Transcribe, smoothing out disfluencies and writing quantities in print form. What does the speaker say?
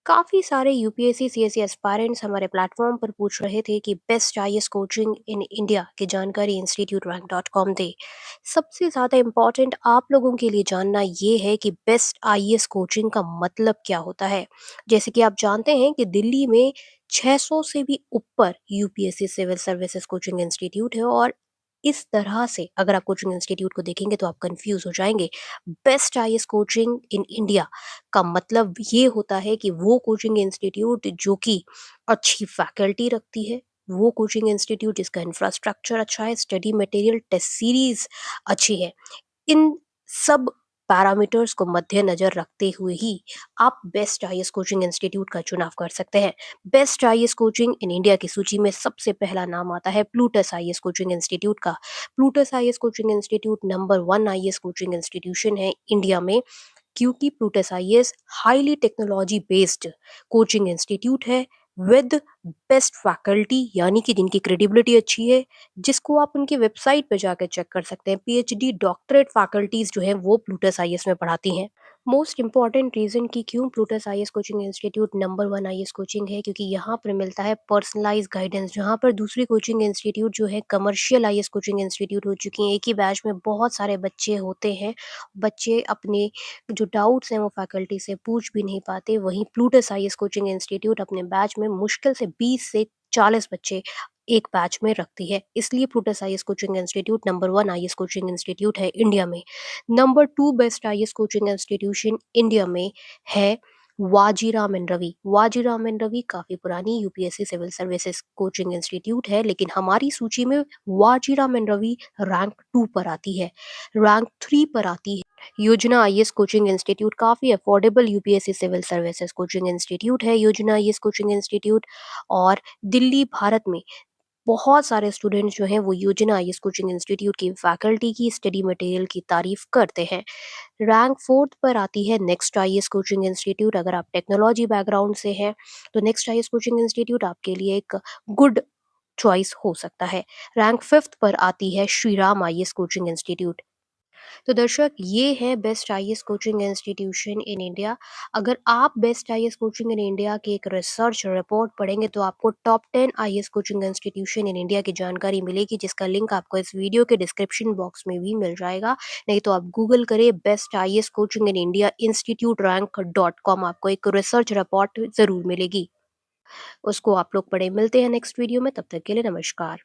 काफ़ी सारे UPSC CSC aspirants हमारे प्लेटफॉर्म पर पूछ रहे थे कि best IAS coaching in India की जानकारी इंस्टीट्यूट रैंक डॉट कॉम दे। सबसे ज़्यादा इम्पॉर्टेंट आप लोगों के लिए जानना ये है कि बेस्ट आईएएस कोचिंग का मतलब क्या होता है। जैसे कि आप जानते हैं कि दिल्ली में 600 से भी ऊपर UPSC civil services coaching institute है, और इस तरह से अगर आप कोचिंग इंस्टीट्यूट को देखेंगे तो आप कंफ्यूज हो जाएंगे। Best IAS coaching in India का मतलब ये होता है कि वो कोचिंग इंस्टीट्यूट जो कि अच्छी फैकल्टी रखती है, वो कोचिंग इंस्टीट्यूट जिसका इंफ्रास्ट्रक्चर अच्छा है, स्टडी मटेरियल, टेस्ट सीरीज अच्छी है। इन सब पैरामीटर्स को मद्देनजर रखते हुए ही आप बेस्ट आईएएस कोचिंग इंस्टीट्यूट का चुनाव कर सकते हैं। Best IAS coaching in India की सूची में सबसे पहला नाम आता है प्लूटस आईएएस कोचिंग इंस्टीट्यूट का। Plutus IAS coaching institute number 1 IAS coaching institution है इंडिया में, क्योंकि Plutus IAS highly technology based coaching institute है विद बेस्ट फैकल्टी, यानी कि जिनकी क्रेडिबिलिटी अच्छी है, जिसको आप उनकी वेबसाइट पे जाकर चेक कर सकते हैं। पीएचडी डॉक्टरेट फैकल्टीज जो हैं वो प्लूटस आईएएस में पढ़ाती हैं। मोस्ट इंपॉर्टेंट रीजन कि क्यों Plutus IAS coaching institute number 1 IAS coaching है, क्योंकि यहाँ पर मिलता है पर्सनलाइज गाइडेंस, जहाँ पर दूसरी कोचिंग इंस्टीट्यूट जो है कमर्शियल आईएएस कोचिंग इंस्टीट्यूट हो चुकी हैं। एक ही बैच में बहुत सारे बच्चे होते हैं, बच्चे अपने जो डाउट्स हैं वो फैकल्टी से पूछ भी नहीं पाते। वहीं प्लूटस आईएएस कोचिंग इंस्टीट्यूट अपने बैच में मुश्किल से 20 से 40 बच्चे एक बैच में रखती है, इसलिए Plutus IAS coaching institute number 1 IAS coaching institute है इंडिया में। Number 2 best IAS coaching institution India में है वाजीराम एंड रवि। वाजीराम एंड रवि काफ़ी पुरानी UPSC civil services coaching institute है, लेकिन हमारी सूची में वाजीराम एंड रवि रैंक 2 पर आती है। रैंक 3 पर आती है योजना आईएएस कोचिंग इंस्टीट्यूट। काफ़ी affordable UPSC civil services coaching institute है योजना आईएएस कोचिंग इंस्टीट्यूट। और दिल्ली भारत में बहुत सारे स्टूडेंट्स जो हैं वो योजना आईएएस कोचिंग इंस्टीट्यूट की फैकल्टी की स्टडी मटेरियल की तारीफ करते हैं। रैंक 4th पर आती है नेक्स्ट आईएएस कोचिंग इंस्टीट्यूट। अगर आप टेक्नोलॉजी बैकग्राउंड से हैं तो नेक्स्ट आईएएस कोचिंग इंस्टीट्यूट आपके लिए एक गुड चॉइस हो सकता है। रैंक 5th पर आती है Shri Ram IAS coaching institute. तो दर्शक, ये है best IAS coaching institution in India. अगर आप best IAS coaching in India की एक रिसर्च रिपोर्ट पढ़ेंगे तो आपको top 10 IAS coaching institution in India की जानकारी मिलेगी, जिसका लिंक आपको इस वीडियो के डिस्क्रिप्शन बॉक्स में भी मिल जाएगा। नहीं तो आप गूगल करें best IAS coaching in India institute rank dot com, आपको एक रिसर्च रिपोर्ट ज़रूर मिलेगी। उसको आप लोग पढ़े। मिलते हैं नेक्स्ट वीडियो में, तब तक के लिए नमस्कार।